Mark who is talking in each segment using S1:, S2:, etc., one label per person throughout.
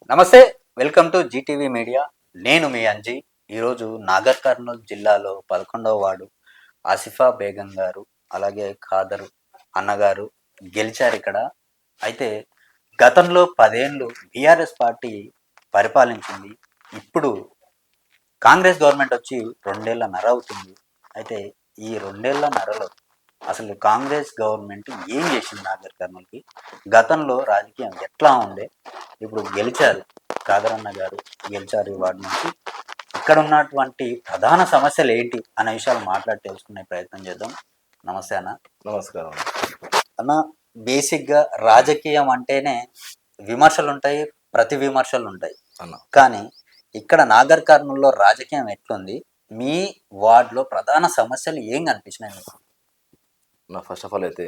S1: నమస్తే, welcome to Zee TV media. నేను మీ అంజీ. ఈరోజు నాగర్ కర్నూలు జిల్లాలో 11వ వార్డు ఆసిఫా బేగం గారు, అలాగే ఖాదర్ అన్నగారు గెలిచారు ఇక్కడ. అయితే గతంలో 10 ఏళ్ళు బీఆర్ఎస్ పార్టీ పరిపాలించింది. ఇప్పుడు కాంగ్రెస్ గవర్నమెంట్ వచ్చి 2 ఏళ్లన్నర అవుతుంది. అయితే ఈ 2 ఏళ్లన్నరలో అసలు కాంగ్రెస్ గవర్నమెంట్ ఏం చేసింది నాగర్ కర్నూలుకి? గతంలో రాజకీయం ఎట్లా ఉండే? ఇప్పుడు గెలిచారు, కాదరన్న గారు గెలిచారు ఈ వార్డు నుంచి. ఇక్కడ ఉన్నటువంటి ప్రధాన సమస్యలు ఏంటి అనే విషయాలు మాట్లాడి తెలుసుకునే ప్రయత్నం చేద్దాం. నమస్తే అన్న.
S2: నమస్కారం
S1: అన్న, బేసిక్గా రాజకీయం అంటేనే విమర్శలు ఉంటాయి, ప్రతి విమర్శలు ఉంటాయి
S2: అన్న.
S1: కానీ ఇక్కడ నాగర్ కర్నూలులో రాజకీయం ఎట్లుంది? మీ వార్డులో ప్రధాన సమస్యలు ఏం కనిపించినాయి మీకు?
S2: నా ఫస్ట్ ఆఫ్ ఆల్ అయితే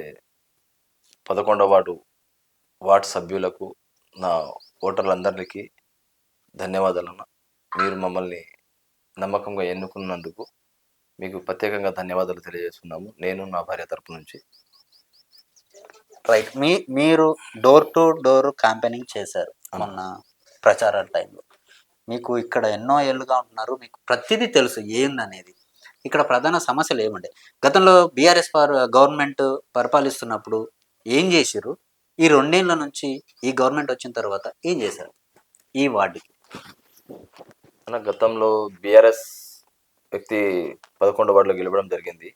S2: 11వ వార్డు సభ్యులకు, నా ఓటర్లందరికీ ధన్యవాదాలన్న. మీరు మమ్మల్ని నమ్మకంగా ఎన్నుకున్నందుకు మీకు ప్రత్యేకంగా ధన్యవాదాలు తెలియజేస్తున్నాము, నేను నా భార్య తరపు నుంచి.
S1: రైట్. మీరు డోర్ టు డోర్ క్యాంపెయినింగ్ చేశారు మొన్న ప్రచార టైంలో. మీకు ఇక్కడ ఎన్నో ఏళ్ళుగా ఉంటున్నారు, మీకు ప్రతిదీ తెలుసు ఏందనేది. ఇక్కడ ప్రధాన సమస్యలు ఏముండే? గతంలో బీఆర్ఎస్ గవర్నమెంట్ పరిపాలిస్తున్నప్పుడు ఏం చేసిర్రు? ఈ 2 ఏళ్ల నుంచి ఈ గవర్నమెంట్ వచ్చిన తర్వాత ఏం చేశారు ఈ వార్డుకి?
S2: అన్న, గతంలో బీఆర్ఎస్ వ్యక్తి 11వ వార్డులో గెలవడం జరిగింది.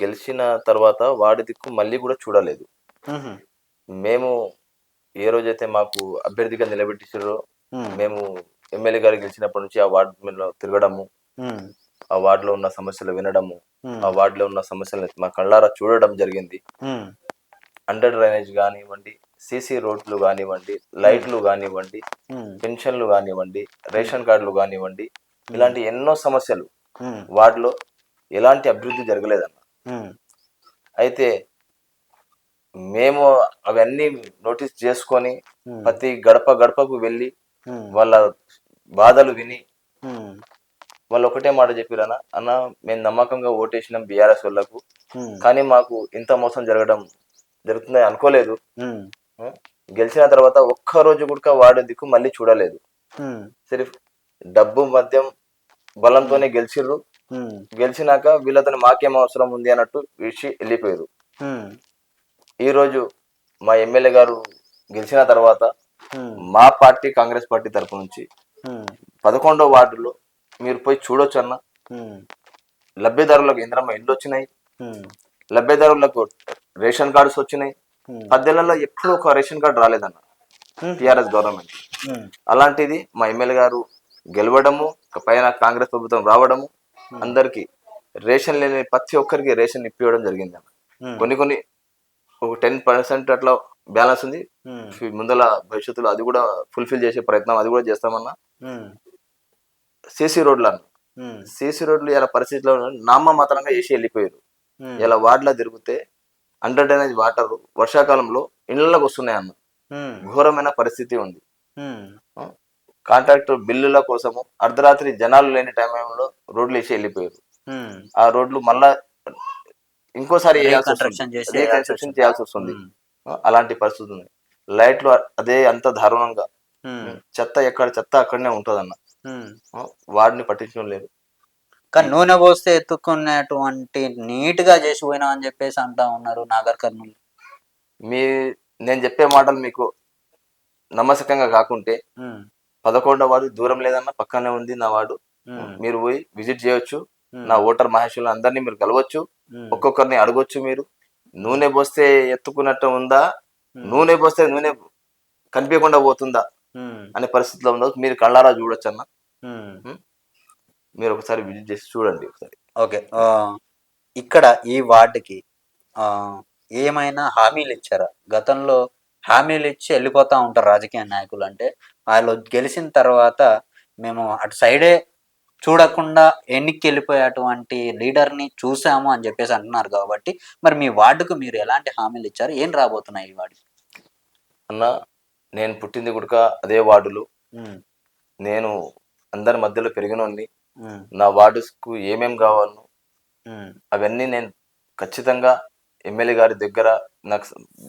S2: గెలిచిన తర్వాత వార్డు దిక్కు మళ్ళీ కూడా చూడలేదు. మేము ఏ రోజైతే మాకు అభ్యర్థిగా నిలబెట్టించారో, మేము ఎమ్మెల్యే గారు గెలిచినప్పటి నుంచి ఆ వార్డు మీద తిరగడము, ఆ వార్డులో ఉన్న సమస్యలు వినడము, ఆ వార్డులో ఉన్న సమస్యలు మా కళ్ళారా చూడడం జరిగింది. అండర్ డ్రైనేజ్ కానివ్వండి, సీసీ రోడ్లు కానివ్వండి, లైట్లు కానివ్వండి, పెన్షన్లు కానివ్వండి, రేషన్ కార్డులు కానివ్వండి, ఇలాంటి ఎన్నో సమస్యలు వార్డులో ఎలాంటి అభివృద్ధి జరగలేదన్న. అయితే మేము అవన్నీ నోటీస్ చేసుకొని ప్రతి గడప గడపకు వెళ్ళి వాళ్ళ బాధలు విని వాళ్ళు ఒకటే మాట చెప్పిరన్న, అన్న మేము నమ్మకంగా ఓటేసినాం బీఆర్ఎస్ వాళ్ళకు, కానీ మాకు ఇంత మోసం జరుగుతుందని అనుకోలేదు. గెలిచిన తర్వాత ఒక్క రోజు కూడా వార్డు దిక్కు మళ్ళీ చూడలేదు. సిర్ఫ్ డబ్బు మద్యం బలంతోనే గెలిచిర్రు. గెలిచినాక వీళ్ళతో మాకేం అవసరం ఉంది అన్నట్టు విషి వెళ్ళిపోయారు. ఈరోజు మా ఎమ్మెల్యే గారు గెలిచిన తర్వాత మా పార్టీ కాంగ్రెస్ పార్టీ తరపు నుంచి 11వ వార్డులో మీరు పోయి చూడొచ్చు అన్న. లబ్ధిదారులకు ఇంద్రమ్మ ఇల్లు వచ్చినాయి, లబ్ధిదారులకు రేషన్ కార్డ్స్ వచ్చినాయి. 10 ఏళ్లలో ఎప్పుడూ ఒక రేషన్ కార్డు రాలేదన్న టిఆర్ఎస్ గవర్నమెంట్. అలాంటిది మా ఎమ్మెల్యే గారు గెలవడము, పైన కాంగ్రెస్ ప్రభుత్వం రావడము, అందరికి రేషన్ లేని ప్రతి ఒక్కరికి రేషన్ ఇప్పివ్వడం జరిగింది అన్న. కొన్ని ఒక 10% అట్లా బ్యాలెన్స్ ఉంది. ముందల భవిష్యత్తులో అది కూడా ఫుల్ఫిల్ చేసే ప్రయత్నం అది కూడా చేస్తామన్నా. సీసీ రోడ్లు అన్న, సీసీ రోడ్లు ఇలా పరిస్థితిలో నామమాత్రంగా వేసి వెళ్ళిపోయారు. ఇలా వార్డులో తిరిగితే అండర్ డ్రైనేజ్ వాటర్ వర్షాకాలంలో ఇళ్లలోకి వస్తున్నాయి అన్న. ఘోరమైన పరిస్థితి ఉంది. కాంట్రాక్టర్ బిల్లుల కోసము అర్ధరాత్రి జనాలు లేని టైంలో రోడ్లు వేసి వెళ్ళిపోయారు. ఆ రోడ్లు మళ్ళా ఇంకోసారి రీకన్స్ట్రక్షన్ చేయాల్సి వస్తుంది. అలాంటి పరిస్థితి ఉంది. లైట్లు అదే అంత దారుణంగా, చెత్త చెత్త అక్కడనే ఉంటదన్న. వాడిని పట్టించడం లేదు.
S1: కానీ నూనె పోస్తే ఎత్తుకున్నటువంటి నీట్ గా చేసిపోయినా అని చెప్పేసి అంటా ఉన్నారు నాగర్ కర్నూలు.
S2: నేను చెప్పే మాటలు మీకు నమ్మకంగా కాకుంటే 11వ వార్డు దూరం లేదన్న, పక్కనే ఉంది నా వార్డు. మీరు పోయి విజిట్ చేయొచ్చు. నా ఓటర్ మహేశ్వరులు అందరినీ మీరు కలవచ్చు, ఒక్కొక్కరిని అడగొచ్చు. మీరు నూనె పోస్తే ఎత్తుకున్నట్టు ఉందా, నూనె పోస్తే నూనె కనిపించకుండా పోతుందా అనే పరిస్థితిలో ఉందో మీరు కళ్ళారా చూడొచ్చు అన్న. మీరు ఒకసారి విజిట్ చేసి చూడండి ఒకసారి.
S1: ఓకే. ఇక్కడ ఈ వార్డుకి ఏమైనా హామీలు ఇచ్చారా? గతంలో హామీలు ఇచ్చి వెళ్ళిపోతూ ఉంటారు రాజకీయ నాయకులు. అంటే వాళ్ళు గెలిచిన తర్వాత మేము అటు సైడే చూడకుండా ఎన్నికకి వెళ్ళిపోయేటువంటి లీడర్ని చూసాము అని చెప్పేసి అంటున్నారు. కాబట్టి మరి మీ వార్డుకు మీరు ఎలాంటి హామీలు ఇచ్చారు? ఏం రాబోతున్నాయి ఈ వార్డుకి?
S2: అన్న, నేను పుట్టింది కూడా అదే వార్డులు. నేను అందరి మధ్యలో పెరిగినోడిని. నా వార్డుకు ఏమేం కావాలను అవన్నీ నేను ఖచ్చితంగా ఎమ్మెల్యే గారి దగ్గర,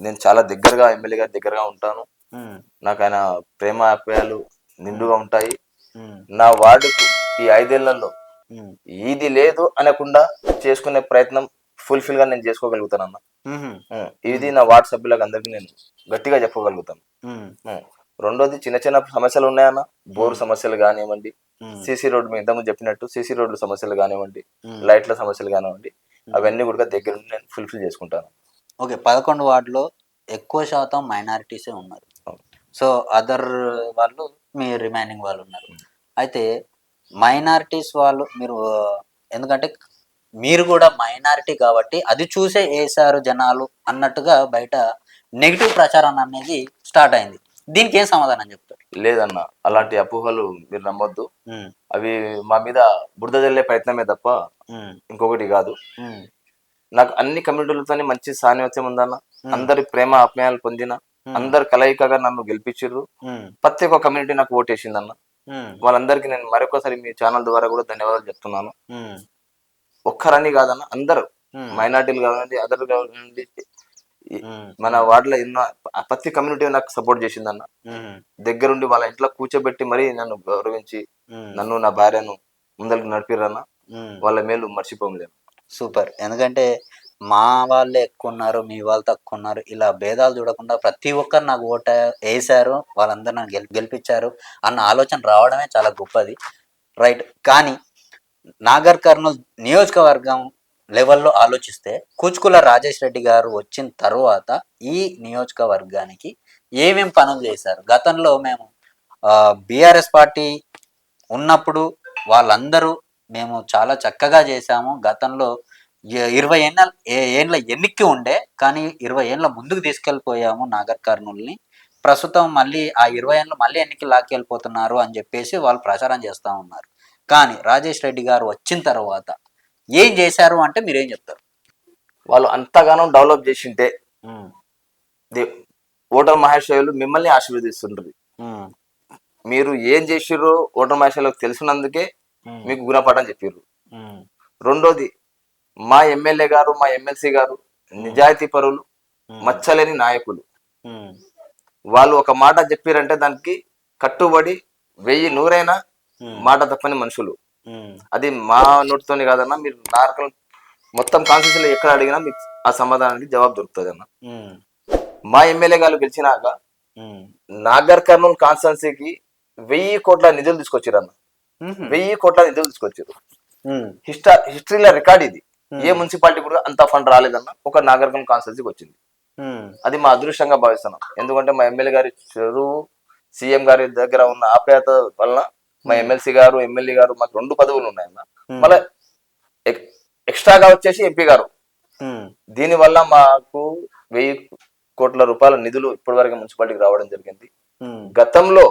S2: నేను చాలా దగ్గరగా ఎమ్మెల్యే గారి దగ్గరగా ఉంటాను.
S1: ఉమ్,
S2: నాకు ఆయన ప్రేమ ఆప్యాయాలు నిండుగా
S1: ఉమ్,
S2: ఉంటాయి.
S1: ఉమ్,
S2: నా వార్డుకు ఈ 5 ఏళ్లలో
S1: ఉమ్,
S2: ఇది లేదు అనకుండా చేసుకునే ప్రయత్నం ఫుల్ఫిల్ గా నేను చేసుకోగలుగుతానన్న.
S1: ఉమ్,
S2: ఇది
S1: ఉమ్,
S2: నా వార్డు సభ్యులకు అందరికీ నేను గట్టిగా చెప్పగలుగుతాను.
S1: ఉమ్,
S2: ఉమ్. రెండోది చిన్న చిన్న సమస్యలు ఉన్నాయన్న, బోరు
S1: ఉమ్,
S2: సమస్యలు కానివ్వండి,
S1: ఉమ్,
S2: సీసీ రోడ్డు మీద ఇంతకుముందు చెప్పినట్టు సీసీ రోడ్ల సమస్యలు కానివ్వండి,
S1: ఉమ్,
S2: లైట్ల సమస్యలు కానివ్వండి,
S1: ఉమ్.
S2: అవన్నీ కూడా దగ్గరుండి నేను ఫుల్ఫిల్ చేసుకుంటాను.
S1: ఓకే, 11 వార్డులో ఎక్కువ శాతం మైనారిటీసే ఉన్నారు. సో అదర్ వాళ్ళు మీ రిమైనింగ్ వాళ్ళు ఉన్నారు. అయితే మైనారిటీస్ వాళ్ళు మీరు ఎందుకంటే మీరు కూడా మైనారిటీ కాబట్టి అది చూసే వేసారు జనాలు అన్నట్టుగా బయట నెగిటివ్ ప్రచారం అనేది స్టార్ట్ అయింది. దీనికి ఏం సమాధానం చెప్తారు?
S2: లేదన్న, అలాంటి అపోహలు మీరు నమ్మొద్దు.
S1: ఉమ్,
S2: అవి మా మీద బురద జల్లే ప్రయత్నమే తప్ప
S1: ఉమ్,
S2: ఇంకొకటి కాదు.
S1: ఉమ్,
S2: నాకు అన్ని కమ్యూనిటీలతోని మంచి సాన్నిహిత్యం ఉందన్న.
S1: ఉమ్,
S2: అందరి ప్రేమ ఆప్యాయాలు పొందిన,
S1: ఉమ్,
S2: అందరు కలయికగా నన్ను గెలిపించారు.
S1: ఉమ్,
S2: ప్రతి ఒక్క కమ్యూనిటీ నాకు ఓటేసిందన్న.
S1: ఉమ్,
S2: వాళ్ళందరికీ నేను మరొకసారి మీ ఛానల్ ద్వారా కూడా ధన్యవాదాలు చెప్తున్నాను.
S1: ఉమ్,
S2: ఒక్కరని కాదన్న, అందరూ
S1: ఉమ్,
S2: మైనార్టీలు కానివ్వండి, అదర్ కానివ్వండి,
S1: ఉమ్,
S2: మన వార్డులో ఉన్న ప్రతి కమ్యూనిటీ నాకు సపోర్ట్ చేసిందన్న.
S1: ఉమ్,
S2: దగ్గరుండి వాళ్ళ ఇంట్లో కూర్చోబెట్టి మరీ నన్ను గౌరవించి
S1: ఉమ్,
S2: నన్ను నా భార్యను ముందరికి నడిపిరన్న.
S1: ఉమ్.
S2: వాళ్ళ మేలు మర్చిపోలేము.
S1: సూపర్. ఎందుకంటే మా వాళ్ళే ఎక్కువ ఉన్నారు, మీ వాళ్ళు తక్కువ ఉన్నారు, ఇలా భేదాలు చూడకుండా ప్రతి ఒక్కరు నాకు ఓట వేశారు, వాళ్ళందరూ నన్ను గెలిపించారు అన్న ఆలోచన రావడమే చాలా గొప్పది. రైట్. కానీ నాగర్ కర్నూల్ నియోజకవర్గం లెవెల్లో ఆలోచిస్తే కూచుకుల రాజేష్ రెడ్డి గారు వచ్చిన తర్వాత ఈ నియోజకవర్గానికి ఏమేం పనులు చేశారు? గతంలో మేము బీఆర్ఎస్ పార్టీ ఉన్నప్పుడు వాళ్ళందరూ మేము చాలా చక్కగా చేశాము. గతంలో 20 ఏండ్ల ఎన్నిక్కి ఉండే, కానీ 20 ఏండ్ల ముందుకు తీసుకెళ్ళిపోయాము నాగర్ కర్నూల్ని. ప్రస్తుతం మళ్ళీ ఆ 20 ఏళ్ళు మళ్ళీ ఎన్నికి లాక్కెళ్ళిపోతున్నారు అని చెప్పేసి వాళ్ళు ప్రచారం చేస్తూ ఉన్నారు. కానీ రాజేష్ రెడ్డి గారు వచ్చిన తర్వాత ఏం చేశారు అంటే మీరేం చెప్తారు?
S2: వాళ్ళు అంతగానో డెవలప్ చేసింటే
S1: ఉమ్,
S2: దే- ఓటర్ మహేశ్వరులు మిమ్మల్ని ఆశీర్వదిస్తుంటారు.
S1: ఉమ్,
S2: మీరు ఏం చేసిర్రో ఓటర్ మహేశ్వరులకు తెలిసినందుకే
S1: ఉమ్,
S2: మీకు గుణపాఠం చెప్పిర్రు.
S1: ఉమ్,
S2: రెండోది, మా ఎమ్మెల్యే గారు, మా ఎమ్మెల్సీ గారు
S1: ఉమ్,
S2: నిజాయితీ పరులు,
S1: ఉమ్,
S2: మచ్చలేని నాయకులు.
S1: ఉమ్,
S2: వాళ్ళు ఒక మాట చెప్పారంటే దానికి కట్టుబడి 1000 100
S1: ఉమ్,
S2: మాట తప్పని మనుషులు.
S1: ఉమ్,
S2: అది మా నోటితోని కాదన్నా, మీరు నార్కల్ మొత్తం కాన్స్టిట్యూన్సీలో ఎక్కడ అడిగినా మీకు ఆ సమాధానానికి జవాబు దొరుకుతుంది అన్న.
S1: ఉమ్,
S2: మా ఎమ్మెల్యే గారు గెలిచినాక
S1: ఉమ్,
S2: నాగర్ కర్నూల్ కాన్స్టిట్యున్సీకి 1000 కోట్ల నిధులు తీసుకొచ్చారు అన్న.
S1: ఉమ్,
S2: 1000 కోట్ల నిధులు తీసుకొచ్చారు.
S1: ఉమ్,
S2: హిస్టరీలో రికార్డ్ ఇది. ఏ
S1: ఉమ్,
S2: మున్సిపాలిటీ కూడా అంత ఫండ్ రాలేదన్న, ఒక నాగర్ కర్నూల్ కాన్స్టిట్యున్సీకి వచ్చింది.
S1: ఉమ్,
S2: అది మా అదృష్టంగా భావిస్తున్నాం. ఎందుకంటే మా ఎమ్మెల్యే గారి చదువు, సీఎం గారి దగ్గర ఉన్న ఆప్యాయత వలన మా ఎమ్మెల్సీ గారు, ఎమ్మెల్యే గారు, మాకు 2 పదవులు ఉన్నాయన్న. మళ్ళీ ఎక్స్ట్రాగా వచ్చేసి ఎంపీ గారు.
S1: ఉమ్,
S2: దీనివల్ల మాకు 1000 కోట్ల రూపాయల నిధులు ఇప్పటివరకు మున్సిపాలిటీకి రావడం జరిగింది.
S1: ఉమ్,
S2: గతంలో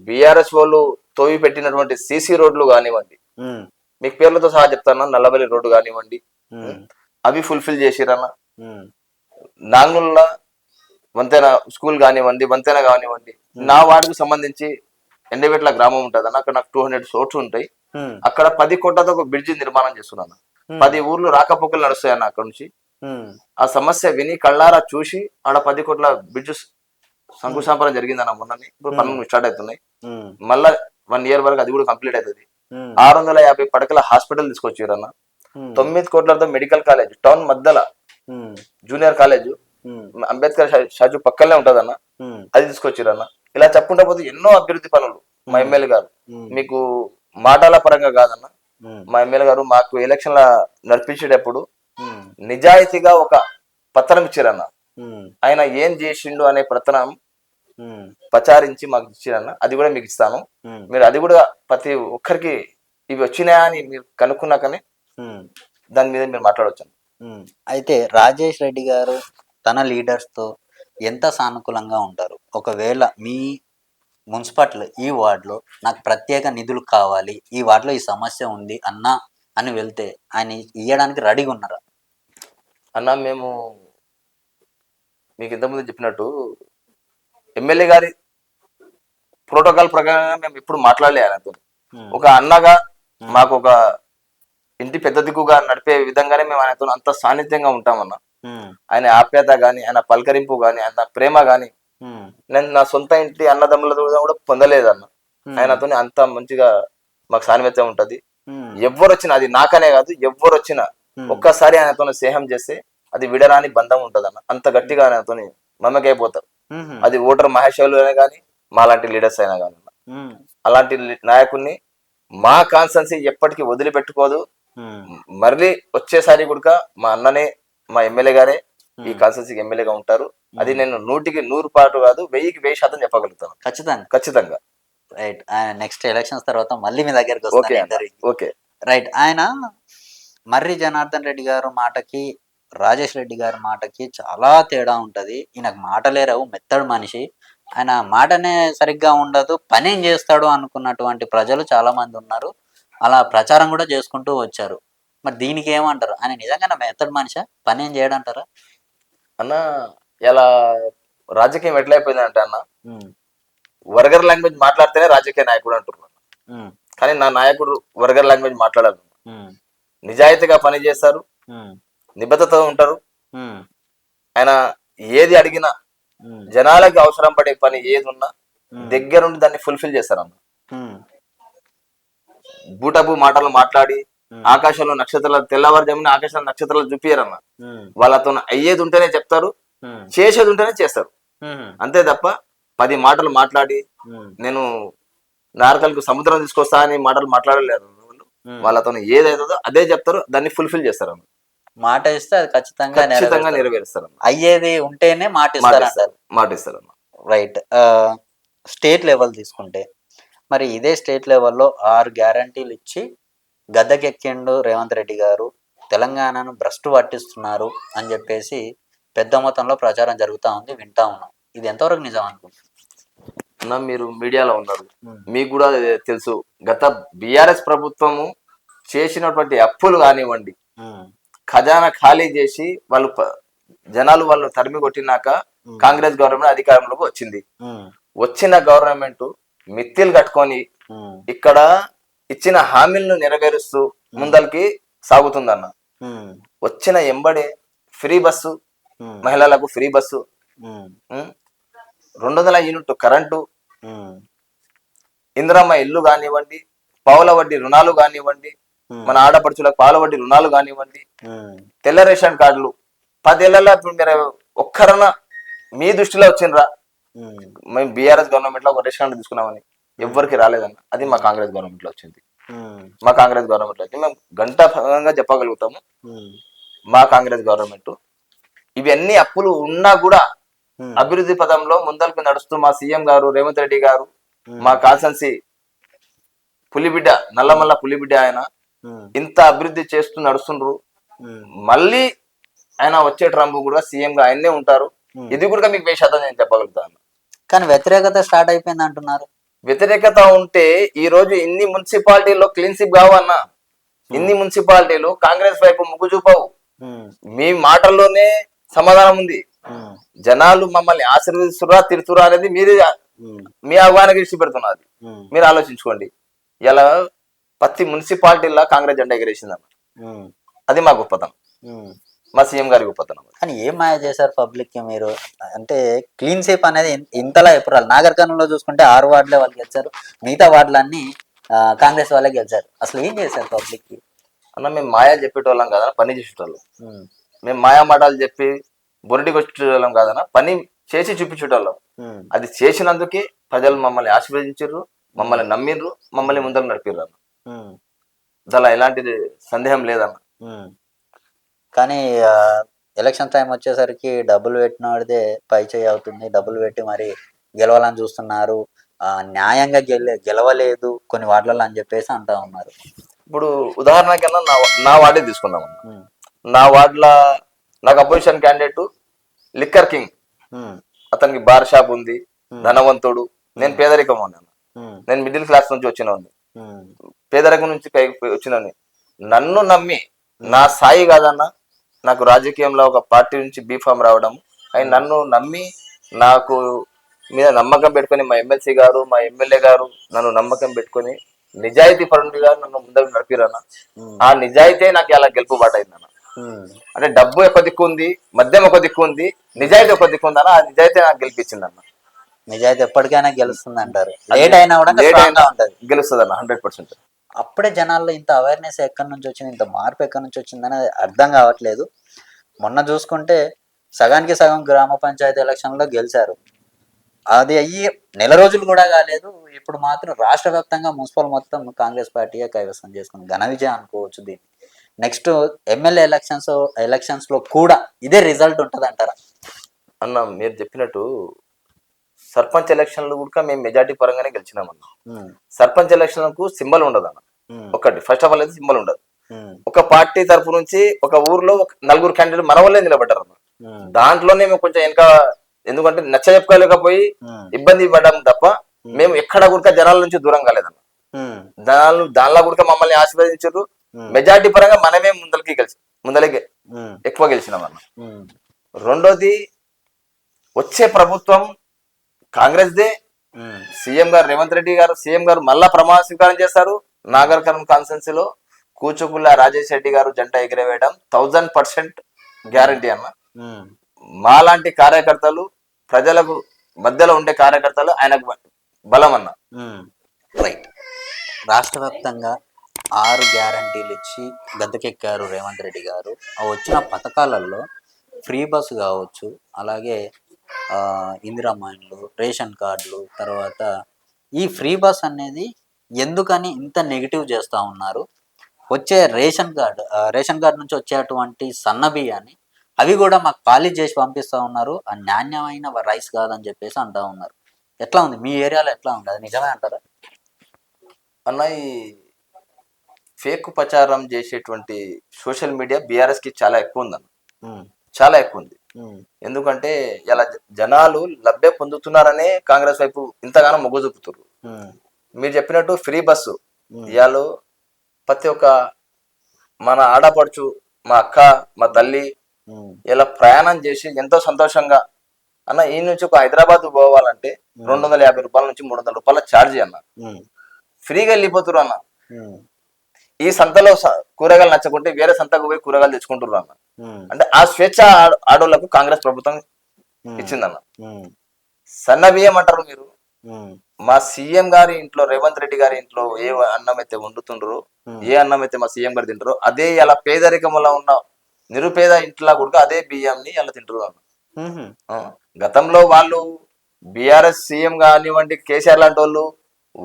S2: బీఆర్ఎస్ వాళ్ళు తోవి పెట్టినటువంటి సీసీ రోడ్లు కానివ్వండి,
S1: ఉమ్,
S2: మీకు పేర్లతో సహా చెప్తాను, నల్లబల్లి రోడ్డు కానివ్వండి,
S1: ఉమ్,
S2: అవి ఫుల్ఫిల్ చేసిరన్న.
S1: ఉమ్,
S2: నాంగుల్ల వంతెన స్కూల్ కానివ్వండి, వంతెన కానివ్వండి, నా వార్డుకు సంబంధించి ఎండబెట్ల గ్రామం ఉంటుంది అన్న. అక్కడ నాకు 200 రోడ్స్ ఉంటాయి.
S1: ఉమ్,
S2: అక్కడ 10 కోట్లతో ఒక బ్రిడ్జి నిర్మాణం చేస్తున్నాను. 10 ఊర్లు రాకపోకలు నడుస్తాయన్న అక్కడ నుంచి.
S1: ఉమ్,
S2: ఆ సమస్య విని కళ్ళారా చూసి ఆడ 10 కోట్ల బ్రిడ్జ్ శంకుస్థాపన జరిగిందన్న మొన్ననే. ఇప్పుడు పనులు స్టార్ట్ అవుతున్నాయి.
S1: ఉమ్,
S2: మళ్ళా 1 ఇయర్ వరకు అది కూడా కంప్లీట్ అవుతుంది.
S1: ఉమ్,
S2: 650 పడకల హాస్పిటల్ తీసుకొచ్చారన్న.
S1: ఉమ్,
S2: 9 కోట్లతో మెడికల్ కాలేజ్ టౌన్ మధ్యలో,
S1: ఉమ్,
S2: జూనియర్ కాలేజ్
S1: ఉమ్,
S2: అంబేద్కర్ స్టాచ్యూ పక్కనే ఉంటదన్న,
S1: ఉమ్,
S2: అది తీసుకొచ్చిరన్న. ఇలా చెప్పుకుంటా పోతే ఎన్నో అభివృద్ధి పనులు మా ఎమ్మెల్యే గారు.
S1: ఉమ్,
S2: మీకు మాటల పరంగా కాదన్న,
S1: ఉమ్,
S2: మా ఎమ్మెల్యే గారు మాకు ఎలక్షన్ల నడిపించేటప్పుడు
S1: ఉమ్,
S2: నిజాయితీగా ఒక పత్రం ఇచ్చారన్న.
S1: ఉమ్,
S2: ఆయన ఏం చేసిండు అనే పత్రం
S1: ఉమ్,
S2: ప్రచారించి మాకు ఇచ్చారన్న. అది కూడా మీకు ఇస్తాను.
S1: ఉమ్,
S2: మీరు అది కూడా ప్రతి ఒక్కరికి ఇవి వచ్చినాయా అని మీరు కనుక్కున్నాకనే
S1: ఉమ్,
S2: దాని మీద మీరు మాట్లాడవచ్చు.
S1: ఉమ్. అయితే రాజేష్ రెడ్డి గారు తన లీడర్స్తో ఎంత సానుకూలంగా ఉంటారు? ఒకవేళ మీ మున్సిపాలిటీలో ఈ వార్డులో నాకు ప్రత్యేక నిధులు కావాలి, ఈ వార్డులో ఈ సమస్య ఉంది అన్నా అని వెళ్తే ఆయన ఇయ్యడానికి రెడీగా ఉన్నారా?
S2: అన్న, మేము మీకు ఇంతకుముందు చెప్పినట్టు ఎమ్మెల్యే గారి ప్రోటోకాల్ ప్రకారంగా మేము ఇప్పుడు మాట్లాడలే ఆయనతో.
S1: ఉమ్,
S2: ఒక అన్నగా మాకు ఒక ఇంటి పెద్ద దిక్కుగా నడిపే విధంగానే మేము ఆయనతో అంత సాన్నిధ్యంగా ఉంటామన్న.
S1: ఉమ్,
S2: ఆయన ఆప్యాయత గాని, ఆయన పలకరింపు గాని, ఆయన ప్రేమ గాని
S1: ఉమ్,
S2: నేను నా సొంత ఇంటి అన్నదమ్ములతో కూడా పొందలేదన్న. ఆయనతో అంత మంచిగా మాకు సాన్నిధ్యం ఉంటది.
S1: ఉమ్,
S2: ఎవ్వరు వచ్చినా, అది నాకనే కాదు, ఎవ్వరు వచ్చినా
S1: ఉమ్,
S2: ఒక్కసారి ఆయనతో స్నేహం చేస్తే అది విడరాని బంధం ఉంటదన్న. అంత గట్టిగా ఆయనతో మమ్మకైపోతారు.
S1: ఉమ్,
S2: అది ఓటర్ మహేశ్వరులు అయినా కానీ, మా లాంటి లీడర్స్ అయినా కానీ.
S1: ఉమ్,
S2: అలాంటి నాయకుడిని మా కాన్స్టెన్సీ ఎప్పటికీ వదిలిపెట్టుకోదు.
S1: ఉమ్,
S2: మళ్ళీ వచ్చేసారి కూడా మా అన్ననే, మా ఎమ్మెల్యే గారే ఈ
S1: ఉమ్,
S2: కాన్స్టెన్సీకి ఎమ్మెల్యేగా ఉంటారు. అది
S1: ఉమ్.
S2: నేను 100% కాదు, 1000% చెప్పగలుగుతాను
S1: ఖచ్చితంగా.
S2: ఖచ్చితంగా.
S1: రైట్. ఆయన నెక్స్ట్ ఎలక్షన్స్ తర్వాత మళ్ళీ మీ దగ్గరికి
S2: ఓకే
S1: వస్తాను
S2: అన్న,
S1: ఇంటర్వ్యూకి.
S2: ఓకే.
S1: రైట్. ఆయన మర్రి జనార్దన్ రెడ్డి గారు మాటకి, రాజేష్ రెడ్డి గారి మాటకి చాలా తేడా ఉంటది. ఈయనకు మాటలే రావు, మెత్తడు మనిషి. ఆయన మాటనే సరిగ్గా ఉండదు, పనేం చేస్తాడు అనుకున్నటువంటి ప్రజలు చాలా మంది ఉన్నారు. అలా ప్రచారం కూడా చేసుకుంటూ వచ్చారు. మరి దీనికి ఏమంటారు? ఆయన నిజంగానే మెత్తడు మనిషా, పనేం చేయడంటారా?
S2: అన్న, ఇలా రాజకీయం ఎట్లయిపోయిందంటే అన్న,
S1: ఉమ్,
S2: వర్గర్ లాంగ్వేజ్ మాట్లాడితేనే రాజకీయ నాయకుడు అంటున్నారు.
S1: ఉమ్,
S2: కానీ నా నాయకుడు వర్గర్ లాంగ్వేజ్ మాట్లాడారు.
S1: ఉమ్,
S2: నిజాయితీగా పని చేస్తారు,
S1: ఉమ్,
S2: నిబద్ధతతో ఉంటారు.
S1: ఉమ్,
S2: ఆయన ఏది అడిగినా,
S1: ఉమ్,
S2: జనాలకి అవసరం పడే పని ఏది ఉన్నా
S1: ఉమ్,
S2: దగ్గరుండి దాన్ని ఫుల్ఫిల్ చేస్తారన్న.
S1: ఉమ్,
S2: బూటబు మాటలు మాట్లాడి
S1: ఉమ్,
S2: ఆకాశంలో నక్షత్రాలు, తెల్లవారుజామున ఆకాశంలో నక్షత్రాలు చూపియరన్న.
S1: ఉమ్,
S2: వాళ్ళతో అయ్యేది ఉంటేనే చెప్తారు,
S1: ఉమ్,
S2: చేసేది ఉంటేనే చేస్తారు.
S1: ఉమ్,
S2: అంతే తప్ప 10 మాటలు మాట్లాడి
S1: ఉమ్,
S2: నేను నారకల్కు సముద్రం తీసుకొస్తా అని మాటలు మాట్లాడలేరు వాళ్ళు.
S1: ఉమ్.
S2: వాళ్ళతో ఏదైతుందో అదే చెప్తారు, దాన్ని ఫుల్ఫిల్ చేస్తారు అన్న.
S1: మాట ఇస్తే అది ఖచ్చితంగా
S2: ఖచ్చితంగా
S1: నెరవేరుస్తారు.
S2: నెరవేరుస్తారన్న.
S1: అయ్యేది ఉంటేనే మాట
S2: మాటిస్తారు,
S1: ఇస్తారంటారు.
S2: మాటిస్తారన్న.
S1: రైట్. స్టేట్ లెవెల్ తీసుకుంటే మరి ఇదే స్టేట్ లెవెల్లో 6 గ్యారంటీలు ఇచ్చి గద్దెకెక్కిండు రేవంత్ రెడ్డి గారు. తెలంగాణను భ్రష్టు పట్టిస్తున్నారు అని చెప్పేసి పెద్ద మొత్తంలో ప్రచారం జరుగుతూ ఉంది, వింటా ఉన్నాం. ఇది ఎంతవరకు నిజం అనుకుంటున్నారు?
S2: అన్న, మీరు మీడియాలో ఉన్నారు,
S1: ఉమ్,
S2: మీకు కూడా తెలుసు. గత బీఆర్ఎస్ ప్రభుత్వము చేసినటువంటి అప్పులు కానివ్వండి,
S1: ఉమ్,
S2: ఖజానా ఖాళీ చేసి వాళ్ళు జనాలు వాళ్ళు తరిమి కొట్టినాక
S1: ఉమ్,
S2: కాంగ్రెస్ గవర్నమెంట్ అధికారంలోకి వచ్చింది.
S1: ఉమ్,
S2: వచ్చిన గవర్నమెంట్ మిత్తిలు కట్టుకొని
S1: ఉమ్,
S2: ఇక్కడ ఇచ్చిన హామీలను నెరవేరుస్తూ ముందరికి సాగుతుందన్న.
S1: ఉమ్,
S2: వచ్చిన ఎంబడే ఫ్రీ బస్సు,
S1: ఉమ్,
S2: మహిళలకు ఫ్రీ బస్సు,
S1: ఉమ్,
S2: 200 యూనిట్ కరెంటు,
S1: ఉమ్,
S2: ఇందిరమ్మ ఇల్లు కానివ్వండి, పావుల వడ్డీ రుణాలు కానివ్వండి,
S1: ఉమ్,
S2: మన ఆడపడుచులకు పాల వడ్డీ రుణాలు కానివ్వండి,
S1: ఉమ్,
S2: తెల్ల రేషన్ కార్డులు 10 ఏళ్లలో మీరు ఒక్కరన్నా మీ దృష్టిలో వచ్చిండ్రా?
S1: ఉమ్,
S2: మేము బీఆర్ఎస్ గవర్నమెంట్ లో ఒక రేషన్ కార్డు తీసుకున్నామని ఎవ్వరికి రాలేదన్న. అది మా కాంగ్రెస్ గవర్నమెంట్ లో వచ్చింది.
S1: ఉమ్,
S2: మా కాంగ్రెస్ గవర్నమెంట్ లో వచ్చింది. మేము గంటగా చెప్పగలుగుతాము,
S1: ఉమ్,
S2: మా కాంగ్రెస్ గవర్నమెంట్ ఇవన్నీ అప్పులు ఉన్నా కూడా
S1: ఉమ్,
S2: అభివృద్ధి పదంలో ముందరకు నడుస్తూ మా సీఎం గారు రేవంత్ రెడ్డి గారు,
S1: ఉమ్,
S2: మా కాన్సన్సీ పులిబిడ్డ, నల్లమల్ల పులిబిడ్డ ఆయన
S1: ఉమ్,
S2: ఇంత అభివృద్ధి చేస్తూ నడుస్తుండ్రు.
S1: ఉమ్,
S2: మళ్ళీ ఆయన వచ్చే ట్రంప్ కూడా సీఎం గా ఆయన్నే ఉంటారు.
S1: ఉమ్.
S2: ఇది కూడా మీకు 1000% నేను చెప్పగలుగుతాను.
S1: కానీ వ్యతిరేకత స్టార్ట్ అయిపోయింది అంటున్నారు.
S2: వ్యతిరేకత ఉంటే ఈ రోజు ఇన్ని మున్సిపాలిటీల్లో క్లీన్ స్వీప్ కావన్నా, ఇన్ని మున్సిపాలిటీలు కాంగ్రెస్ వైపు మొగ్గు చూపవు.
S1: ఉమ్,
S2: మీ మాటల్లోనే సమాధానం ఉంది.
S1: ఉమ్,
S2: జనాలు మమ్మల్ని ఆశీర్వదిస్తురా తిడుతురా అనేది మీరు
S1: ఉమ్,
S2: మీ ఆహ్వానానికి ఇచ్చి పెడుతున్నది.
S1: ఉమ్,
S2: మీరు ఆలోచించుకోండి. ఇలా ప్రతి మున్సిపాలిటీలో కాంగ్రెస్ జెండా ఎగరేసిందన్న.
S1: ఉమ్,
S2: అది మా గొప్పతనం,
S1: ఉమ్.
S2: మా సీఎం గారి గొప్పతనం.
S1: కానీ ఏం మాయ చేశారు పబ్లిక్ కి మీరు? అంటే క్లీన్ సేప్ అనేది ఇంతలా ఎప్పుడు రాలేదు. నాగర్ కర్నూలులో చూసుకుంటే 6 వార్డులే వాళ్ళు గెలిచారు, మిగతా వార్డులన్నీ కాంగ్రెస్ వాళ్ళే గెలిచారు. అసలు ఏం చేశారు పబ్లిక్ కి?
S2: అన్న, మేము మాయా చెప్పేటోళ్ళం కదా, పని చేసేటోళ్ళం.
S1: ఉమ్,
S2: మేము మాయా మాటలు చెప్పి బొరిటికి వచ్చేటోళ్ళం కాదన్న, పని చేసి చూపించేటోళ్ళం.
S1: ఉమ్,
S2: అది చేసినందుకే ప్రజలు మమ్మల్ని ఆశీర్వదించారు, మమ్మల్ని నమ్మిర్రు, మమ్మల్ని ముందరకు నడిపిర్రు అన్న.
S1: ఉమ్,
S2: దానిలో ఎలాంటి సందేహం లేదన్న.
S1: ఉమ్. కానీ ఎలక్షన్ టైం వచ్చేసరికి డబ్బులు పెట్టినవాడిదే పై చేయి అవుతుంది. డబ్బులు పెట్టి మరి గెలవాలని చూస్తున్నారు, న్యాయంగా గెలవలేదు కొన్ని వార్డులలో అని చెప్పేసి అంటా ఉన్నారు.
S2: ఇప్పుడు ఉదాహరణకన్నా నా వార్డే తీసుకుందాం అన్న.
S1: ఉమ్,
S2: నా వార్డులో నాకు అపోజిషన్ క్యాండిడేట్ లిక్కర్ కింగ్.
S1: ఉమ్,
S2: అతనికి బార్ షాప్ ఉంది,
S1: ఉమ్,
S2: ధనవంతుడు. నేను పేదరికం ఉన్నాను,
S1: ఉమ్,
S2: నేను మిడిల్ క్లాస్ నుంచి వచ్చినవాడిని,
S1: ఉమ్,
S2: పేదరికం నుంచి వచ్చినవాడిని. నన్ను నమ్మి, నా స్థాయి కాదన్న, నాకు రాజకీయంలో ఒక పార్టీ నుంచి బీఫామ్ రావడం, ఆయన నన్ను నమ్మి నాకు మీద నమ్మకం పెట్టుకొని మా ఎమ్మెల్సీ గారు, మా ఎమ్మెల్యే గారు నన్ను నమ్మకం పెట్టుకొని నిజాయితీ పరుడిగా నన్ను ముందుకు నడిపిరన్న.
S1: ఉమ్,
S2: ఆ నిజాయితీ నాకు అలా గెలుపుబాటు అయిందన్న.
S1: ఉమ్,
S2: అంటే డబ్బు ఒక దిక్కు ఉంది, మద్యం ఒక దిక్కు ఉంది, నిజాయితీ ఒక దిక్కు ఉందన్న. ఆ నిజాయితీ నాకు గెలిపించిందన్న.
S1: నిజాయితీ ఎప్పటికైనా గెలుస్తుంది అంటారు. లేట్ అయినా కూడా
S2: లేట్
S1: స్ట్రాంగ్
S2: అయినా
S1: గా ఉంటది.
S2: గెలుస్తుంది అన్న 100%.
S1: అప్పుడే జనాల్లో ఇంత అవేర్నెస్ ఎక్కడి నుంచి వచ్చింది, ఇంత మార్పు ఎక్కడి నుంచి వచ్చిందని అర్థం కావట్లేదు. మొన్న చూసుకుంటే సగానికి సగం గ్రామ పంచాయతీ ఎలక్షన్లో గెలిచారు. అది అయ్యి నెల రోజులు కూడా కాలేదు. ఇప్పుడు మాత్రం రాష్ట్ర వ్యాప్తంగా మున్సిపల్ మొత్తం కాంగ్రెస్ పార్టీయే కైవసం చేసుకుంది. ఘన విజయం అనుకోవచ్చు దీన్ని. నెక్స్ట్ ఎమ్మెల్యే ఎలక్షన్స్ లో కూడా ఇదే రిజల్ట్ ఉంటది అంటారా?
S2: అన్న మీరు చెప్పినట్టు సర్పంచ్ ఎలక్షన్లు కూడా మేము మెజార్టీ పరంగానే గెలిచినామన్న. సర్పంచ్ ఎలక్షన్లకు సింబల్ ఉండదు అన్న. ఒకటి ఫస్ట్ ఆఫ్ ఆల్ అయితే సింబల్ ఉండదు. ఒక పార్టీ తరపు నుంచి ఒక ఊర్లో ఒక నలుగురు క్యాండిడేట్ మన వల్లే నిలబడ్డారు అన్న. దాంట్లోనే మేము కొంచెం వెనక, ఎందుకంటే నచ్చ చెప్పుకోలేకపోయి ఇబ్బంది పడ్డాం తప్ప మేము ఎక్కడ కూడా జనాల నుంచి దూరం కాలేదన్న. దానిలో కూడా మమ్మల్ని ఆశీర్వదించారు. మెజార్టీ పరంగా మనమే ముందలకి ఎక్కువ గెలిచినాం అన్న. రెండోది, వచ్చే ప్రభుత్వం కాంగ్రెస్ దే. సీఎం గారు రేవంత్ రెడ్డి గారు మళ్ళా ప్రమాణ స్వీకారం చేస్తారు. నాగర్ కర్నూల్ కాన్స్టిట్యున్సీ లో కూచుకుల్ల రాజేష్ రెడ్డి గారు జెండా ఎగిరవేయడం 1000% గ్యారంటీ అన్న. మాలాంటి కార్యకర్తలు, ప్రజలకు మధ్యలో ఉండే కార్యకర్తలు ఆయనకు బలం అన్న.
S1: రైట్. రాష్ట్ర వ్యాప్తంగా 6 గ్యారంటీలు ఇచ్చి గద్దెకెక్కారు రేవంత్ రెడ్డి గారు. ఆ వచ్చిన పథకాలలో ఫ్రీ బస్సు కావచ్చు, అలాగే ఇందిరమ్మ ఇండ్లు, రేషన్ కార్డులు, తర్వాత ఈ ఫ్రీ బస్ అనేది ఎందుకని ఇంత నెగిటివ్ చేస్తూ ఉన్నారు? వచ్చే రేషన్ కార్డు నుంచి వచ్చేటువంటి సన్న బియ్యాన్ని అవి కూడా మాకు పాలిష్ చేసి పంపిస్తూ ఉన్నారు. ఆ నాణ్యమైన రైస్ కాదని చెప్పేసి అంటూ ఉన్నారు. ఎట్లా ఉంది మీ ఏరియాలో, ఎట్లా ఉంది? అది నిజమే అంటారా?
S2: అన్న, ఈ ఫేక్ ప్రచారం చేసేటువంటి సోషల్ మీడియా బీఆర్ఎస్ కి చాలా ఎక్కువ ఉందన్న. చాలా ఎక్కువ ఉంది. ఎందుకంటే ఇలా జనాలు లబ్ధి పొందుతున్నారనే కాంగ్రెస్ వైపు ఇంతగానో మొగ్గు చూపుతారు. మీరు చెప్పినట్టు ఫ్రీ బస్సు ఇవాళ ప్రతి ఒక్క మన ఆడపడుచు, మా అక్క, మా తల్లి ఇలా ప్రయాణం చేసి ఎంతో సంతోషంగా, అన్న ఈ నుంచి ఒక హైదరాబాద్ పోవాలంటే 250 రూపాయల నుంచి 300 రూపాయల ఛార్జీ అన్న. ఫ్రీగా వెళ్ళిపోతురు అన్న. ఈ సంతలో కూరగాయలు నచ్చకుంటే వేరే సంతకు పోయి కూరగాయలు తెచ్చుకుంటున్నారు అన్న. అంటే ఆ స్వేచ్ఛ ఆడోళ్లకు కాంగ్రెస్ ప్రభుత్వం ఇచ్చిందన్న. సన్న బియ్యం అంటారు మీరు. మా సీఎం గారి ఇంట్లో, రేవంత్ రెడ్డి గారి ఇంట్లో ఏ అన్నం అయితే వండుతుండ్రో, ఏ అన్నం అయితే మా సీఎం గారు తింటారో అదే ఇలా పేదరికంలో ఉన్న నిరుపేద ఇంట్లో కూడా అదే బియ్యంని ఇలా తింటారు అన్న. గతంలో వాళ్ళు బీఆర్ఎస్ సీఎం కానివ్వండి, కేసీఆర్ లాంటి వాళ్ళు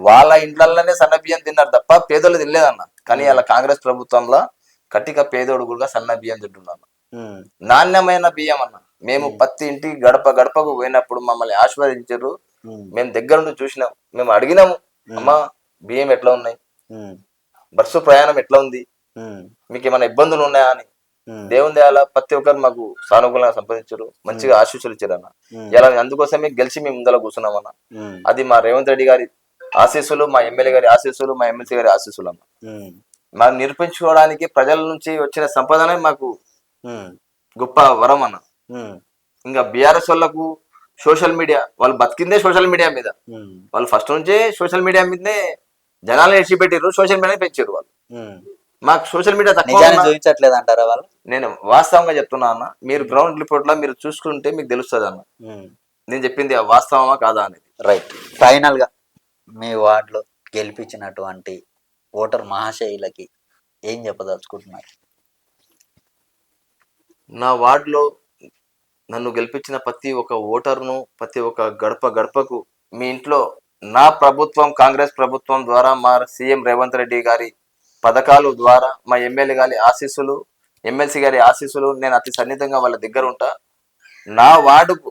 S2: వాళ్ళ ఇంట్లలోనే సన్న బియ్యం తిన్నారు తప్ప పేదోళ్ళు తినలేదన్న. కానీ అలా కాంగ్రెస్ ప్రభుత్వంలో కట్టిక పేదోడు కూడా సన్న బియ్యం తింటున్నాను. నాణ్యమైన బియ్యం అన్న. మేము ప్రతి ఇంటికి గడప గడపకు పోయినప్పుడు మమ్మల్ని ఆశీర్వదించారు. మేము దగ్గర నుండి చూసినాం. మేము అడిగినాము, అమ్మా బియ్యం ఎట్లా ఉన్నాయి, బస్సు ప్రయాణం ఎట్లా ఉంది, మీకు ఏమైనా ఇబ్బందులు ఉన్నాయా అని. దేవుని దయాల ప్రతి ఒక్కరు మాకు సానుకూలంగా సంపాదించారు, మంచిగా ఆశీస్సులు ఇచ్చారు అన్న. ఇలా అందుకోసమే గెలిచి మేము ముందర కూర్చున్నాం అన్న. అది మా రేవంత్ రెడ్డి గారి ఆశీస్సులు, మా ఎమ్మెల్యే గారి ఆశీస్సులు, మా ఎమ్మెల్సీ గారి ఆశీస్సులు అన్న. మాకు నిరూపించుకోవడానికి ప్రజల నుంచి వచ్చిన సంపదనే మాకు గొప్ప వరం అన్న. ఇంకా బీఆర్ఎస్ వాళ్ళకు సోషల్ మీడియా, వాళ్ళు బతికిందే సోషల్ మీడియా మీద. వాళ్ళు ఫస్ట్ నుంచే సోషల్ మీడియా మీదనే జనాలను ఎడిచిపెట్టారు, సోషల్ మీడియా పెంచారు వాళ్ళు. మాకు సోషల్ మీడియా
S1: చూపించట్లేదు అంటారా వాళ్ళు?
S2: నేను వాస్తవంగా చెప్తున్నా అన్న. మీరు గ్రౌండ్ రిపోర్ట్ లో మీరు చూసుకుంటే మీకు తెలుస్తుంది అన్న నేను చెప్పింది వాస్తవమా కాదా అనేది.
S1: రైట్. ఫైనల్ గా మీ వార్డులో గెలిపించినటువంటి ఓటర్ మహాశైలకి ఏం చెప్పదలుచుకుంటున్నారు?
S2: నా వార్డులో నన్ను గెలిపించిన ప్రతి ఒక్క ఓటర్ను, ప్రతి ఒక్క గడప గడపకు, మీ ఇంట్లో నా ప్రభుత్వం, కాంగ్రెస్ ప్రభుత్వం ద్వారా, మా సీఎం రేవంత్ రెడ్డి గారి పథకాలు ద్వారా, మా ఎమ్మెల్యే గారి ఆశీస్సులు, ఎమ్మెల్సీ గారి ఆశీస్సులు, నేను అతి సన్నిహితంగా వాళ్ళ దగ్గర ఉంటా. నా వార్డుకు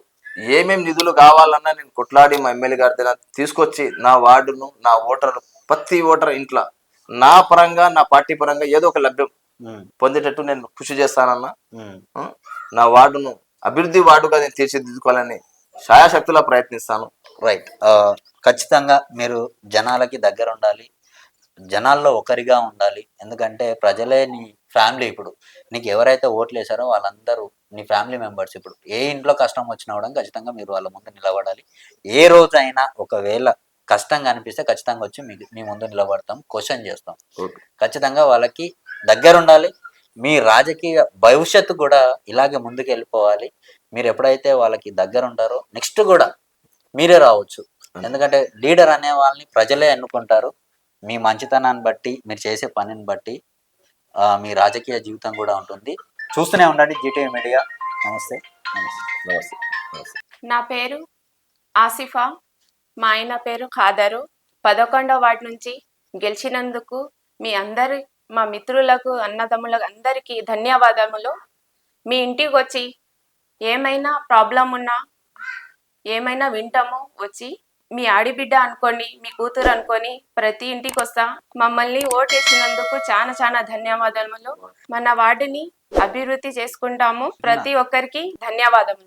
S2: ఏమేమి నిధులు కావాలన్నా నేను కొట్లాడి మా ఎమ్మెల్యే గారి దగ్గర తీసుకొచ్చి నా వార్డును, నా ఓటర్, ప్రతి ఓటర్ ఇంట్లో నా పరంగా, నా పార్టీ పరంగా ఏదో ఒక లభ్యం పొందేటట్టు నేను కృషి చేస్తానన్నా. నా వార్డును అభివృద్ధి వార్డుగా నేను తీర్చిదిద్దుకోవాలని శాయశక్తులా ప్రయత్నిస్తాను.
S1: రైట్. ఖచ్చితంగా మీరు జనాలకి దగ్గర ఉండాలి, జనాల్లో ఒకరిగా ఉండాలి. ఎందుకంటే ప్రజలే నీ ఫ్యామిలీ. ఇప్పుడు నీకు ఎవరైతే ఓట్లు వేసారో వాళ్ళందరూ నీ ఫ్యామిలీ మెంబర్స్. ఇప్పుడు ఏ ఇంట్లో కష్టం వచ్చినా కూడా ఖచ్చితంగా మీరు వాళ్ళ ముందు నిలబడాలి. ఏ రోజైనా ఒకవేళ కష్టంగా అనిపిస్తే ఖచ్చితంగా వచ్చి మీ ముందు నిలబడతాం, క్వశ్చన్ చేస్తాం. ఖచ్చితంగా వాళ్ళకి దగ్గర ఉండాలి. మీ రాజకీయ భవిష్యత్తు కూడా ఇలాగే ముందుకు వెళ్ళిపోవాలి. మీరు ఎప్పుడైతే వాళ్ళకి దగ్గర ఉంటారో నెక్స్ట్ కూడా మీరే రావచ్చు. ఎందుకంటే లీడర్ అనే వాళ్ళని ప్రజలే ఎన్నుకుంటారు. మీ మంచితనాన్ని బట్టి, మీరు చేసే పనిని బట్టి మీ రాజకీయ జీవితం కూడా ఉంటుంది. చూస్తూనే ఉండండి జీటీవీ మీడియా. నమస్తే.
S2: నమస్తే. నమస్తే.
S3: నా పేరు ఆసిఫా, మా ఆయన పేరు ఖాదరు. 11వ వార్డు నుంచి గెలిచినందుకు మీ అందరి, మా మిత్రులకు, అన్నదమ్ములకు అందరికీ ధన్యవాదములు. మీ ఇంటికి వచ్చి ఏమైనా ప్రాబ్లం ఉన్నా ఏమైనా వింటాము. వచ్చి మీ ఆడిబిడ్డ అనుకోని, మీ కూతురు అనుకొని ప్రతి ఇంటికి వస్తా. మమ్మల్ని ఓటేసినందుకు చాలా చాలా ధన్యవాదములు. మన వార్డుని అభివృద్ధి చేసుకుంటాము. ప్రతి ఒక్కరికి ధన్యవాదములు.